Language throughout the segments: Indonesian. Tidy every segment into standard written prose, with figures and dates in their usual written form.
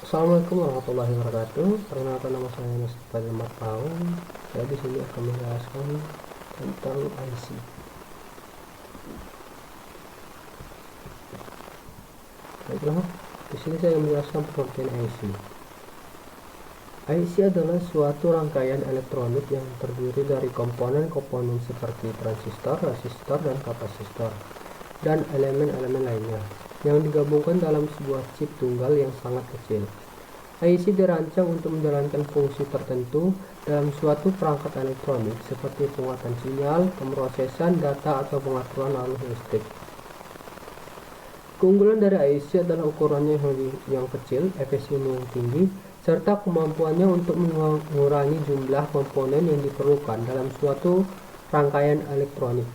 Assalamualaikum warahmatullahi wabarakatuh. Perkenalkan, nama saya Mustafa Ahmad Paun. Saya di sini akan menjelaskan tentang IC. Baiklah, di sini saya menjelaskan pengertian IC. IC adalah suatu rangkaian elektronik yang terdiri dari komponen-komponen seperti transistor, resistor, dan kapasitor, dan elemen-elemen lainnya yang digabungkan dalam sebuah chip tunggal yang sangat kecil. IC dirancang untuk menjalankan fungsi tertentu dalam suatu perangkat elektronik seperti penguatan sinyal, pemrosesan data, atau pengaturan arus listrik. Keunggulan dari IC adalah ukurannya yang kecil, efisiensi yang tinggi, serta kemampuannya untuk mengurangi jumlah komponen yang diperlukan dalam suatu rangkaian elektronik.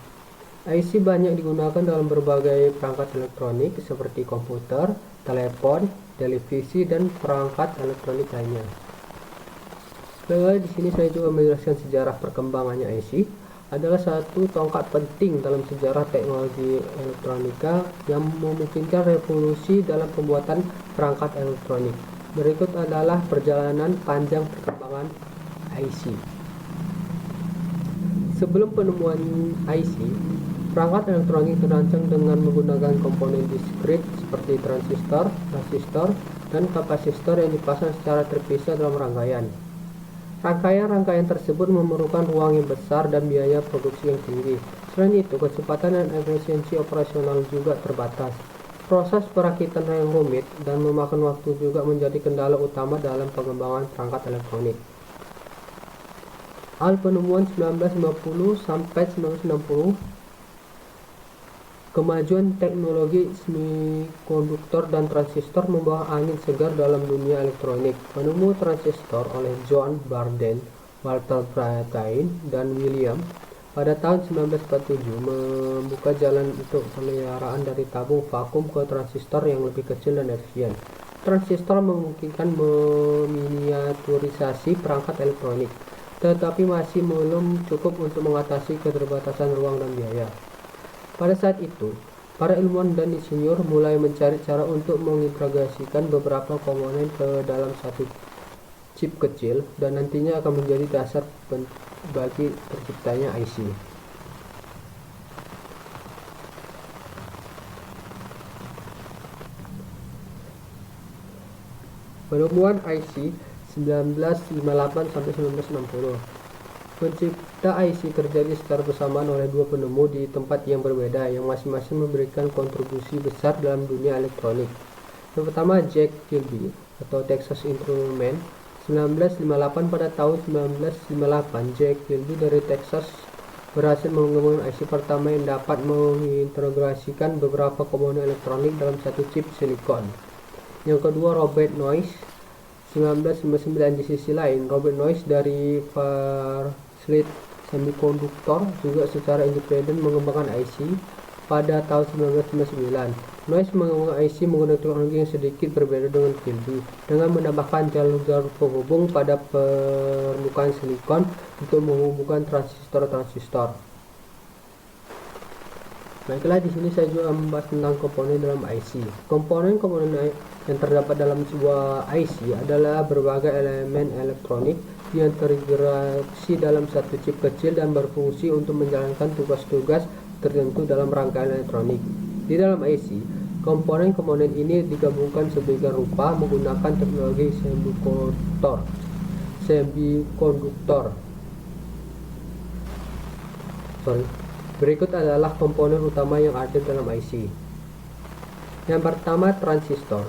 IC banyak digunakan dalam berbagai perangkat elektronik seperti komputer, telepon, televisi, dan perangkat elektronik lainnya. Di sini saya juga menjelaskan sejarah perkembangannya. IC adalah satu tongkat penting dalam sejarah teknologi elektronika yang memungkinkan revolusi dalam pembuatan perangkat elektronik. Berikut adalah perjalanan panjang perkembangan IC. Sebelum penemuan IC, perangkat elektronik dirancang dengan menggunakan komponen diskrit seperti transistor, resistor, dan kapasitor yang dipasang secara terpisah dalam rangkaian. Rangkaian-rangkaian tersebut memerlukan ruang yang besar dan biaya produksi yang tinggi. Selain itu, kecepatan dan efisiensi operasional juga terbatas. Proses perakitan yang rumit dan memakan waktu juga menjadi kendala utama dalam pengembangan perangkat elektronik. Awal penemuan 1950 sampai 1960, kemajuan teknologi semikonduktor dan transistor membawa angin segar dalam dunia elektronik. Penemu transistor oleh John Barden, Walter Brattain, dan William pada tahun 1947 membuka jalan untuk pemeliharaan dari tabung vakum ke transistor yang lebih kecil dan efisien. Transistor memungkinkan meminiaturisasi perangkat elektronik, tetapi masih belum cukup untuk mengatasi keterbatasan ruang dan biaya. Pada saat itu, para ilmuwan dan insinyur mulai mencari cara untuk mengintegrasikan beberapa komponen ke dalam satu chip kecil dan nantinya akan menjadi dasar bagi terciptanya IC. Penemuan IC 1958 sampai 1960. Pencipta IC terjadi secara bersamaan oleh dua penemu di tempat yang berbeda yang masing-masing memberikan kontribusi besar dalam dunia elektronik. Yang pertama, Jack Kilby atau Texas Instruments 1958. Pada tahun 1958, Jack Kilby dari Texas berhasil mengembangkan IC pertama yang dapat mengintegrasikan beberapa komponen elektronik dalam satu chip silikon. Yang kedua, Robert Noyce 1959. Di sisi lain, Robert Noyce dari Fairchild Semiconductor juga secara independen mengembangkan IC pada tahun 1959. Noyce mengembangkan IC menggunakan teknologi yang sedikit berbeda dengan Kilby, dengan menambahkan jalur-jalur penghubung pada permukaan silikon untuk menghubungkan transistor-transistor. Baiklah, di sini saya juga membahas tentang komponen dalam IC. Komponen-komponen yang terdapat dalam sebuah IC adalah berbagai elemen elektronik yang terintegrasi dalam satu chip kecil dan berfungsi untuk menjalankan tugas-tugas tertentu dalam rangkaian elektronik. Di dalam IC, komponen-komponen ini digabungkan sedemikian rupa menggunakan teknologi semikonduktor. Berikut adalah komponen utama yang ada dalam IC. Yang pertama, transistor.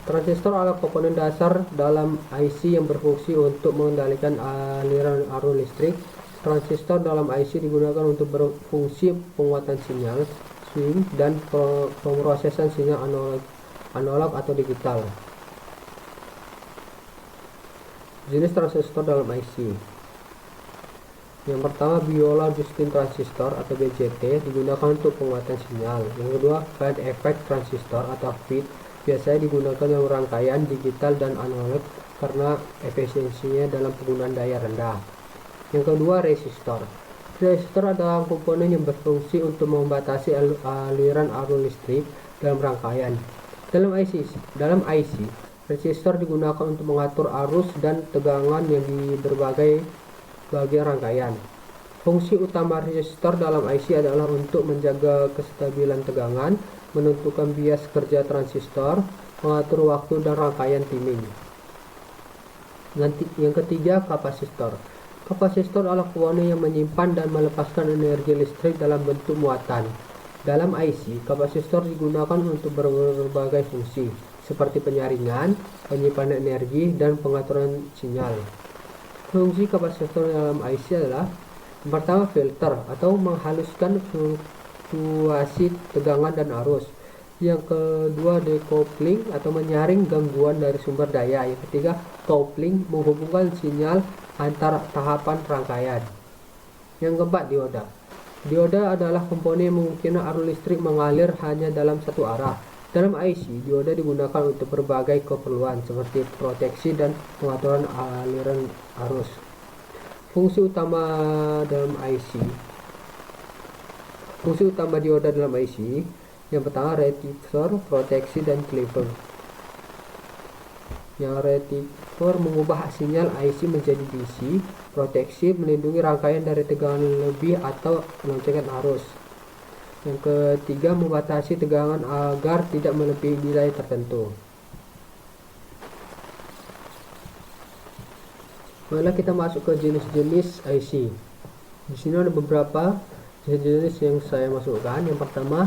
Transistor adalah komponen dasar dalam IC yang berfungsi untuk mengendalikan aliran arus listrik. Transistor dalam IC digunakan untuk berfungsi penguatan sinyal, swing, dan pemrosesan sinyal analog atau digital. Jenis transistor dalam IC. Yang pertama, Biola-Justin transistor atau BJT digunakan untuk penguatan sinyal. Yang kedua, Fade effect transistor atau FET biasanya digunakan dalam rangkaian digital dan analog karena efisiensinya dalam penggunaan daya rendah. Yang kedua, resistor. Resistor adalah komponen yang berfungsi untuk membatasi aliran arus listrik dalam rangkaian. Dalam IC, Resistor digunakan untuk mengatur arus dan tegangan yang di berbagai bagian rangkaian. Fungsi utama resistor dalam IC adalah untuk menjaga kestabilan tegangan, menentukan bias kerja transistor, mengatur waktu dan rangkaian timing. Yang ketiga, kapasitor. Kapasitor adalah komponen yang menyimpan dan melepaskan energi listrik dalam bentuk muatan. Dalam IC, kapasitor digunakan untuk berbagai fungsi, seperti penyaringan, penyimpanan energi, dan pengaturan sinyal. Fungsi kapasitor dalam IC adalah yang pertama, filter atau menghaluskan fluktuasi tegangan dan arus. Yang kedua, decoupling atau menyaring gangguan dari sumber daya. Yang ketiga, coupling, menghubungkan sinyal antar tahapan rangkaian. Yang keempat, dioda. Dioda adalah komponen yang memungkinkan arus listrik mengalir hanya dalam satu arah. Dalam IC, dioda digunakan untuk berbagai keperluan seperti proteksi dan pengaturan aliran arus. Fungsi utama dioda dalam IC, yang pertama, rectifier, proteksi, dan cleaver. Yang rectifier mengubah sinyal IC menjadi DC, proteksi melindungi rangkaian dari tegangan lebih atau lonjakan arus. Yang ketiga, membatasi tegangan agar tidak melebihi nilai tertentu. Mari kita masuk ke jenis-jenis IC. Di sini ada beberapa jenis yang saya masukkan. Yang pertama,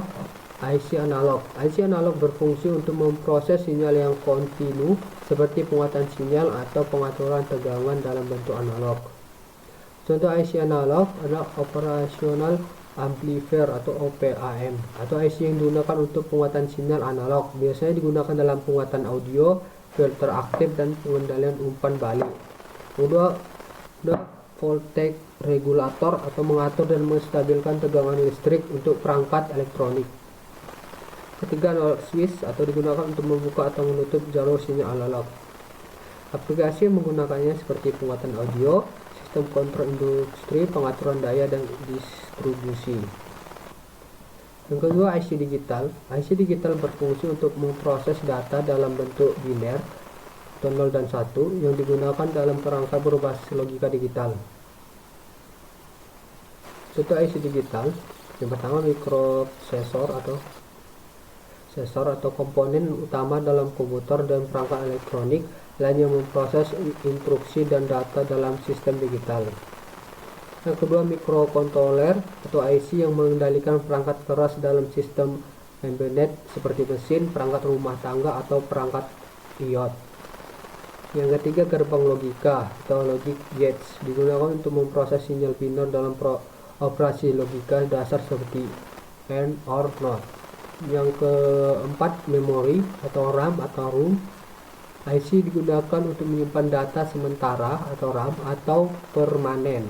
IC analog. IC analog berfungsi untuk memproses sinyal yang kontinu seperti penguatan sinyal atau pengaturan tegangan dalam bentuk analog. Contoh IC analog adalah operational amplifier atau OPAM, atau IC yang digunakan untuk penguatan sinyal analog. Biasanya digunakan dalam penguatan audio, filter aktif, dan pengendalian umpan balik. Kedua, voltage regulator atau mengatur dan menstabilkan tegangan listrik untuk perangkat elektronik. Ketiga, analog switch atau digunakan untuk membuka atau menutup jalur sinyal analog. Aplikasi yang menggunakannya seperti penguatan audio, sistem kontrol industri, pengaturan daya, dan distribusi. Yang kedua, IC digital. IC digital berfungsi untuk memproses data dalam bentuk biner atau 0 dan 1 yang digunakan dalam perangkat berbasis logika digital. Contoh IC digital, yang pertama, microprocessor atau komponen utama dalam komputer dan perangkat elektronik lain yang memproses instruksi dan data dalam sistem digital. Yang kedua, microcontroller atau IC yang mengendalikan perangkat keras dalam sistem embedded seperti mesin, perangkat rumah tangga, atau perangkat IoT. Yang ketiga, gerbang logika atau logic gates digunakan untuk memproses sinyal biner dalam operasi logika dasar seperti AND or NOT. Yang keempat, memori atau RAM atau ROM. IC digunakan untuk menyimpan data sementara atau RAM atau permanen.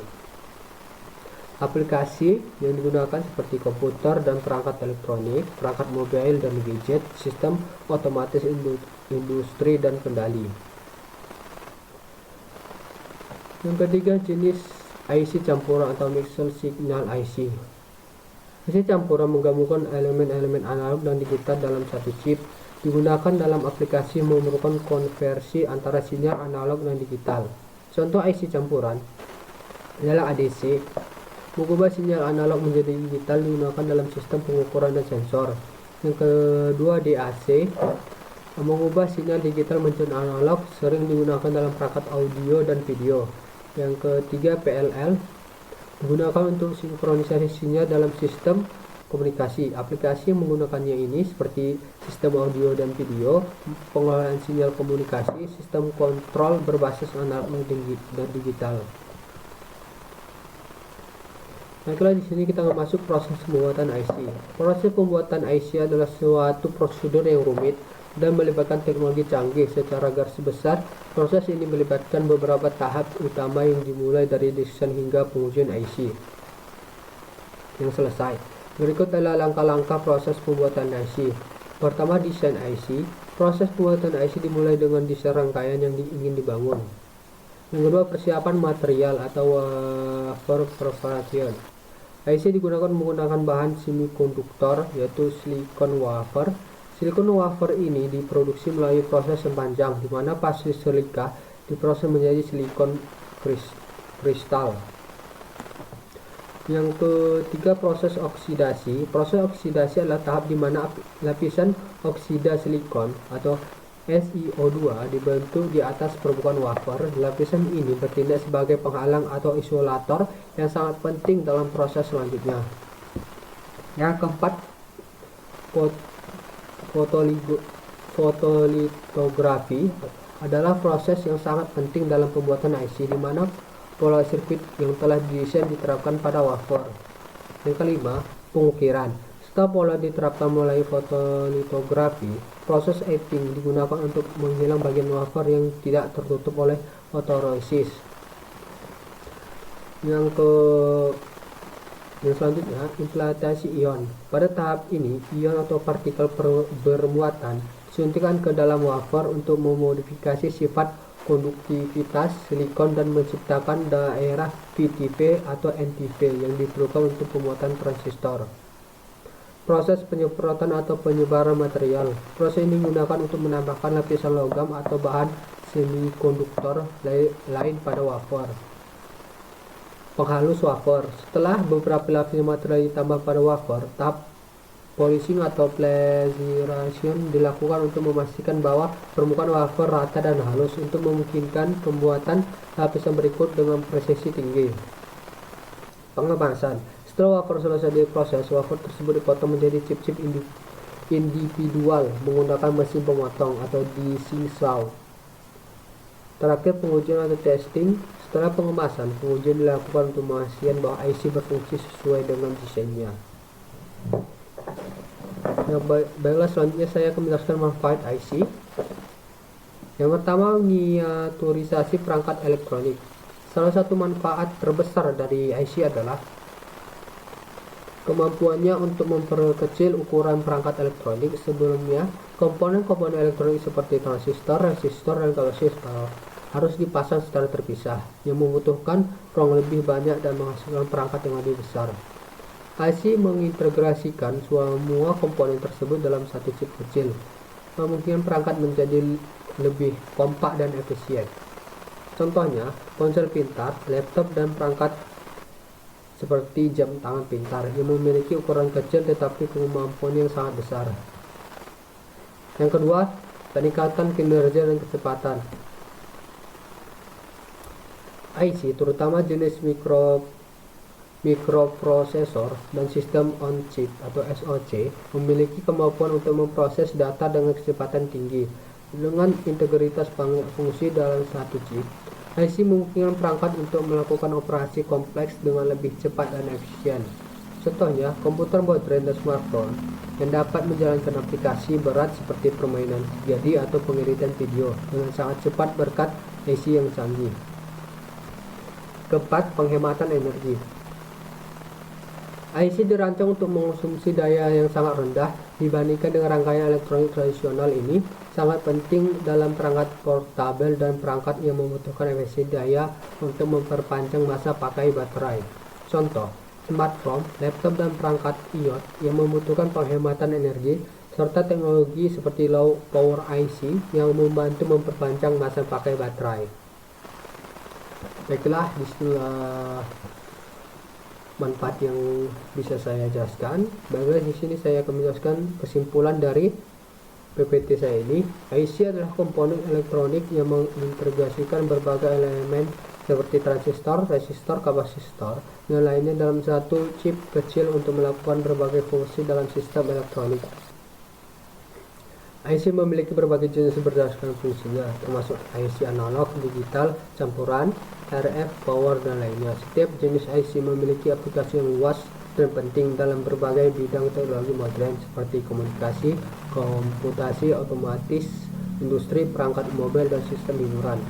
Aplikasi yang digunakan seperti komputer dan perangkat elektronik, perangkat mobile dan gadget, sistem otomatis industri, dan kendali. Yang ketiga, jenis IC campuran atau mixed signal IC. IC campuran menggabungkan elemen-elemen analog dan digital dalam satu chip, digunakan dalam aplikasi memerlukan konversi antara sinyal analog dan digital. Contoh IC campuran adalah ADC, mengubah sinyal analog menjadi digital, digunakan dalam sistem pengukuran dan sensor. Yang kedua, DAC, mengubah sinyal digital menjadi analog, sering digunakan dalam perangkat audio dan video. Yang ketiga, PLL, digunakan untuk sinkronisasi sinyal dalam sistem komunikasi. Aplikasi yang menggunakannya ini seperti sistem audio dan video, pengelolaan sinyal komunikasi, sistem kontrol berbasis analog dan digital. Baiklah, di sini kita akan masuk proses pembuatan IC. Proses pembuatan IC adalah suatu prosedur yang rumit dan melibatkan teknologi canggih. Secara garis besar, proses ini melibatkan beberapa tahap utama yang dimulai dari desain hingga pengujian IC yang selesai. Berikut adalah langkah-langkah proses pembuatan IC. Pertama, desain IC. Proses pembuatan IC dimulai dengan desain rangkaian yang ingin dibangun. Yang kedua, persiapan material atau wafer preparation. IC digunakan menggunakan bahan semikonduktor yaitu silikon wafer. Silikon wafer ini diproduksi melalui proses yang panjang, di mana pasir silika diproses menjadi silikon kristal. Yang ketiga, proses oksidasi. Proses oksidasi adalah tahap di mana lapisan oksida silikon atau SiO2 dibentuk di atas permukaan wafer. Lapisan ini bertindak sebagai penghalang atau isolator yang sangat penting dalam proses selanjutnya. Yang keempat, fotolitografi adalah proses yang sangat penting dalam pembuatan IC, di mana pola sirkuit yang telah didesain diterapkan pada wafer. Yang kelima, pengukiran. Setelah pola diterapkan melalui fotolitografi, proses etching digunakan untuk menghilang bagian wafer yang tidak tertutup oleh fotoresist. Yang selanjutnya, implantasi ion. Pada tahap ini, ion atau partikel bermuatan disuntikkan ke dalam wafer untuk memodifikasi sifat konduktivitas silikon dan menciptakan daerah VTP atau NTP yang diperlukan untuk pembuatan transistor. Proses penyemprotan atau penyebaran material. Proses ini digunakan untuk menambahkan lapisan logam atau bahan semikonduktor lain pada wafer. Penghalus wafer. Setelah beberapa lapisan material ditambah pada wafer, tahap polishing atau placeration dilakukan untuk memastikan bahwa permukaan wafer rata dan halus untuk memungkinkan pembuatan lapisan berikut dengan presisi tinggi. Pengemasan. Setelah wafer selesai diproses, wafer tersebut dipotong menjadi chip-chip individual menggunakan mesin pemotong atau DC saw. Terakhir, pengujian atau testing. Setelah pengemasan, pengujian dilakukan untuk memastikan bahwa IC berfungsi sesuai dengan desainnya. Nah, baiklah, selanjutnya saya akan menjelaskan manfaat IC. Yang pertama, miniaturisasi perangkat elektronik. Salah satu manfaat terbesar dari IC adalah kemampuannya untuk memperkecil ukuran perangkat elektronik. Sebelumnya, komponen-komponen elektronik seperti transistor, resistor, dan kapasitor harus dipasang secara terpisah, yang membutuhkan ruang lebih banyak dan menghasilkan perangkat yang lebih besar. IC mengintegrasikan semua komponen tersebut dalam satu chip kecil, memungkinkan perangkat menjadi lebih kompak dan efisien. Contohnya, ponsel pintar, laptop, dan perangkat seperti jam tangan pintar yang memiliki ukuran kecil tetapi kemampuan yang sangat besar. Yang kedua, peningkatan kinerja dan kecepatan. IC, terutama jenis mikroprosesor dan sistem on-chip atau SoC, memiliki kemampuan untuk memproses data dengan kecepatan tinggi. Dengan integritas banyak fungsi dalam satu chip, IC memungkinkan perangkat untuk melakukan operasi kompleks dengan lebih cepat dan efisien. Contohnya, komputer modern dan smartphone yang dapat menjalankan aplikasi berat seperti permainan 3D atau pengeditan video dengan sangat cepat berkat IC yang canggih. Keempat, penghematan energi. IC dirancang untuk mengonsumsi daya yang sangat rendah dibandingkan dengan rangkaian elektronik tradisional. Ini sangat penting dalam perangkat portabel dan perangkat yang membutuhkan efisiensi daya untuk memperpanjang masa pakai baterai. Contoh, smartphone, laptop, dan perangkat iOS yang membutuhkan penghematan energi, serta teknologi seperti low power IC yang membantu memperpanjang masa pakai baterai. Baiklah, disinilah manfaat yang bisa saya jelaskan. Baiklah, di sini saya akan menjelaskan kesimpulan dari PPT saya ini. IC adalah komponen elektronik yang mengintegrasikan berbagai elemen seperti transistor, resistor, kapasitor, dan lainnya dalam satu chip kecil untuk melakukan berbagai fungsi dalam sistem elektronik. IC memiliki berbagai jenis berdasarkan fungsinya, termasuk IC analog, digital, campuran, RF, power, dan lainnya. Setiap jenis IC memiliki aplikasi yang luas dan penting dalam berbagai bidang teknologi modern seperti komunikasi, komputasi otomatis, industri, perangkat mobil, dan sistem hiburan.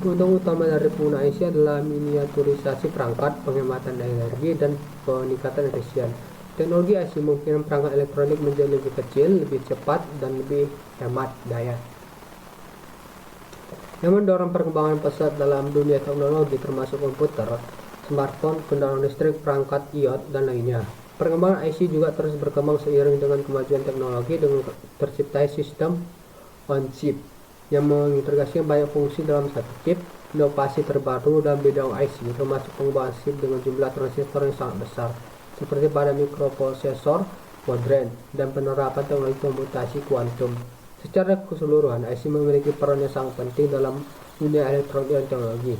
Keuntungan utama dari pengguna IC adalah miniaturisasi perangkat, penghematan energi, dan peningkatan efisien. Teknologi IC memungkinkan perangkat elektronik menjadi lebih kecil, lebih cepat, dan lebih hemat daya, yang mendorong perkembangan pesat dalam dunia teknologi termasuk komputer, smartphone, kendaraan listrik, perangkat iOS, dan lainnya. Perkembangan IC juga terus berkembang seiring dengan kemajuan teknologi dengan terciptanya sistem on-chip yang mengintegrasikan banyak fungsi dalam satu chip. Inovasi terbaru dalam bidang IC termasuk pengembangan chip dengan jumlah transistor yang sangat besar, seperti pada mikroprosesor modern dan penerapan teknologi komputasi kuantum. Secara keseluruhan, IC memiliki peran yang sangat penting dalam dunia elektronik dan teknologi,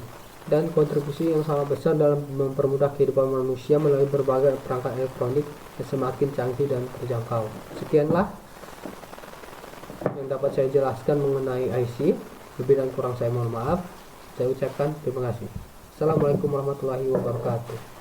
dan kontribusi yang sangat besar dalam mempermudah kehidupan manusia melalui berbagai perangkat elektronik yang semakin canggih dan terjangkau. Sekianlah yang dapat saya jelaskan mengenai IC. Lebih dan kurang saya mohon maaf. Saya ucapkan terima kasih. Assalamualaikum warahmatullahi wabarakatuh.